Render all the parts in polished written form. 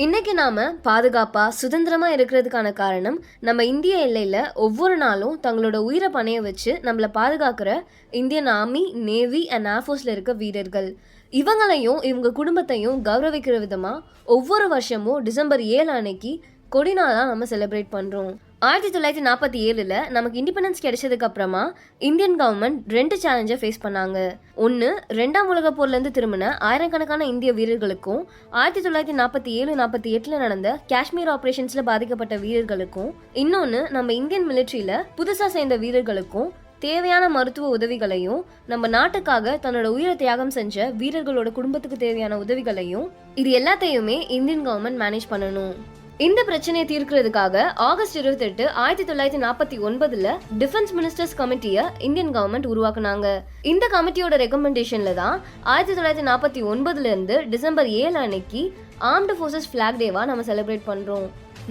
இன்னைக்கு நாம பாதுகாப்பா சுதந்திரமா இருக்கிறதுக்கான காரணம் நம்ம இந்திய எல்லையில ஒவ்வொரு நாளும் தங்களோட உயிரை பணைய வச்சு நம்மள பாதுகாக்கிற இந்தியன் ஆர்மி, நேவி அண்ட் ஏர்ஃபோர்ஸ்ல இருக்க வீரர்கள். இவங்களையும் இவங்க குடும்பத்தையும் கௌரவிக்கிற விதமா ஒவ்வொரு வருஷமும் டிசம்பர் 7 அன்னைக்கு கொடிநாளா நம்ம செலிப்ரேட் பண்றோம். 1947ல் நமக்கு இண்டிபெண்டன்ஸ் கிடைச்சதுக்கு அப்புறமா இந்தியன் கவர்மெண்ட் 2 சேலஞ்சை ஃபேஸ் பண்ணாங்க. ஒன்று, 2ஆம் உலகப் போர்லேருந்து திரும்பின ஆயிரக்கணக்கான இந்திய வீரர்களுக்கும் 1947-48ல் நடந்த காஷ்மீர் ஆப்ரேஷன்ஸில் பாதிக்கப்பட்ட வீரர்களுக்கும், இன்னொன்று நம்ம இந்தியன் மிலிட்ரியில் புதுசாக சேர்ந்த வீரர்களுக்கும் தேவையான மருத்துவ உதவிகளையும், நம்ம நாட்டுக்காக தன்னோட உயிரை தியாகம் செஞ்ச வீரர்களோட குடும்பத்துக்கு தேவையான உதவிகளையும், இது எல்லாத்தையுமே இந்தியன் கவர்மெண்ட் மேனேஜ் பண்ணணும். இந்த பிரச்சனையை தீர்க்கிறதுக்காக ஆகஸ்ட் 28, 1949ல் டிஃபென்ஸ் மினிஸ்டர்ஸ் கமிட்டியை இந்தியன் கவர்மெண்ட் உருவாக்குனாங்க. இந்த கமிட்டியோட ரெக்கமெண்டேஷன்ல தான் 1949ல இருந்து டிசம்பர் 7 அன்னைக்கு ஆர்ம்டு ஃபோர்ஸஸ் ஃபிளாக் டேவா நம்ம செலிப்ரேட் பண்றோம்.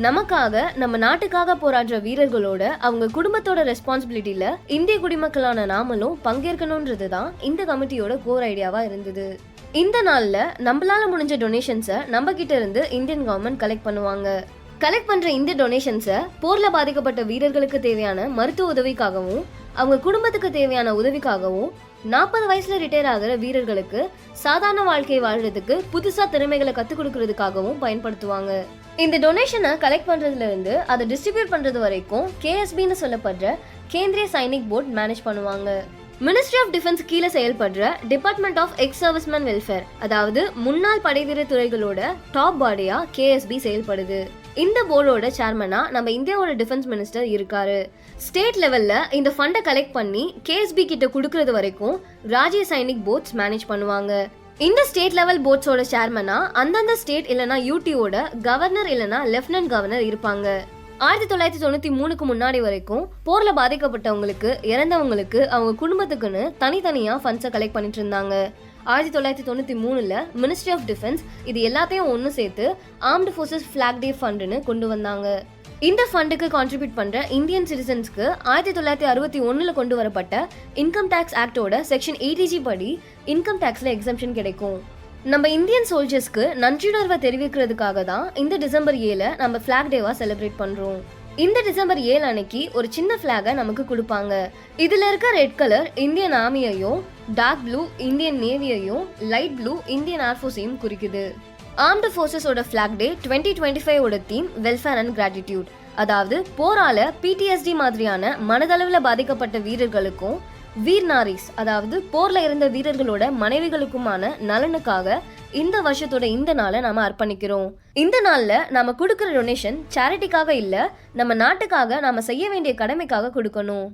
நமக்காக, நம்ம நாட்டுக்காக போராடுற வீரர்களோட அவங்க குடும்பத்தோட ரெஸ்பான்சிபிலிட்டியில இந்திய குடிமக்களான நாமளும் பங்கேற்கணும்ன்றது தான் இந்த கமிட்டியோட கோர் ஐடியாவா இருந்தது. இந்த நாள்ல நம்மளால முடிஞ்ச டொனேஷன்ஸை நம்ம கிட்ட இருந்து இந்தியன் கவர்மெண்ட் கலெக்ட் பண்ணுவாங்க. கலெக்ட் பண்ற இந்த டொனேஷன்ஸை போர்ல பாதிக்கப்பட்ட வீரர்களுக்கு தேவையான மருத்துவ உதவிக்காகவும், அவங்க குடும்பத்துக்கு தேவையான உதவிக்காகவும், 40 வயசுல ரிட்டையர் ஆகிற வீரர்களுக்கு சாதாரண வாழ்க்கை வாழ்றதுக்கு புதுசா திறமைகளை கத்துக் கொடுக்கறதுக்காகவும் பயன்படுத்துவாங்க. இந்த டொனேஷனை கலெக்ட் பண்றதுல இருந்து அதை டிஸ்ட்ரிபியூட் பண்றது வரைக்கும் KSBன்னு சொல்லப்படுற கேந்திரிய சைனிக் போர்ட் மேனேஜ் பண்ணுவாங்க. மினிஸ்ட்ரி ஆஃப் டிஃபென்ஸ் கீழே செயல்படுற department of ex serviceman welfare, அதாவது முன்னாள் படைவீரர் துறைகளோட டாப் பாடியா KSB செயல்படுது. இந்த போர்டோட சேர்மனா நம்ம இந்தியாவோட டிஃபென்ஸ் மினிஸ்டர் இருக்காரு. ஸ்டேட் லெவல்ல இந்த ஃபண்டை கலெக்ட் பண்ணி KSB கிட்ட கொடுக்கறது வரைக்கும் ராஜ்ய சைனிக் போர்ட்ஸ் மேனேஜ் பண்ணுவாங்க. இந்த ஸ்டேட் லெவல் போர்ட்ஸோட சேர்மனா அந்தந்த ஸ்டேட் இல்லனா UTயோட கவர்னர் இல்லனா லெப்டினன்ட் கவர்னர் இருப்பாங்க. 1993க்கு முன்னாடி வரைக்கும் போர்ல பாதிக்கப்பட்டவங்களுக்கு, இறந்தவங்களுக்கு, அவங்க குடும்பத்துக்குன்னு தனித்தனியா ஃபண்ட்ஸை கலெக்ட் பண்ணிட்டு இருந்தாங்க. 1993ல் மினிஸ்ட்ரி ஆஃப் டிஃபென்ஸ் இது எல்லாத்தையும் ஒன்று சேர்த்து ஆர்ம்டு ஃபோர்ஸஸ் ஃபிளாக் டே ஃபண்டுன்னு கொண்டு வந்தாங்க. இந்த ஃபண்டுக்கு கான்ட்ரிபியூட் பண்ற இந்தியன் சிட்டிசன்ஸ்க்கு 1961ல் கொண்டு வரப்பட்ட இன்கம் டேக்ஸ் ஆக்டோட செக்ஷன் 80G படி இன்கம் டேக்ஸ்ல எக்ஸம்ஷன் கிடைக்கும். நம்ம இந்தியன் சோல்ஜர்ஸ்க்கு நன்றியுணர்வை தெரிவிக்கிறதுக்காக தான் இந்த டிசம்பர் 7 நம்ம ஃபிளாக் டேவா செலிப்ரேட் பண்றோம். இந்த டிசம்பர் 7 அன்னைக்கு ஒரு சின்ன ஃபிளாகை நமக்கு கொடுப்பாங்க. இதுல இருக்க ரெட் கலர் இந்தியன் ஆர்மியையும், டார்க் ப்ளூ இந்தியன் நேவியையும், லைட் ப்ளூ இந்தியன் ஏர்ஃபோர்ஸையும் குறிக்குது. ஆர்ம்டு ஃபோர்ஸஸோட ஃபிளாக் டே 2025ஓட தீம் வெல்ஃபேர் அண்ட் கிராட்டிடியூட், அதாவது போரால PTSD மாதிரியான மனதளவுல பாதிக்கப்பட்ட வீரர்களுக்கும், வீர் நாரிஸ் அதாவது போர்ல இருந்த வீரர்களோட மனைவிகளுக்குமான நலனுக்காக இந்த வருஷத்தோட இந்த நாளை நாம அர்ப்பணிக்கிறோம். இந்த நாள்ல நாம கொடுக்கிற டொனேஷன் சேரிட்டிக்காக இல்ல, நம்ம நாட்டுக்காக நாம செய்ய வேண்டிய கடமைக்காக கொடுக்கணும்.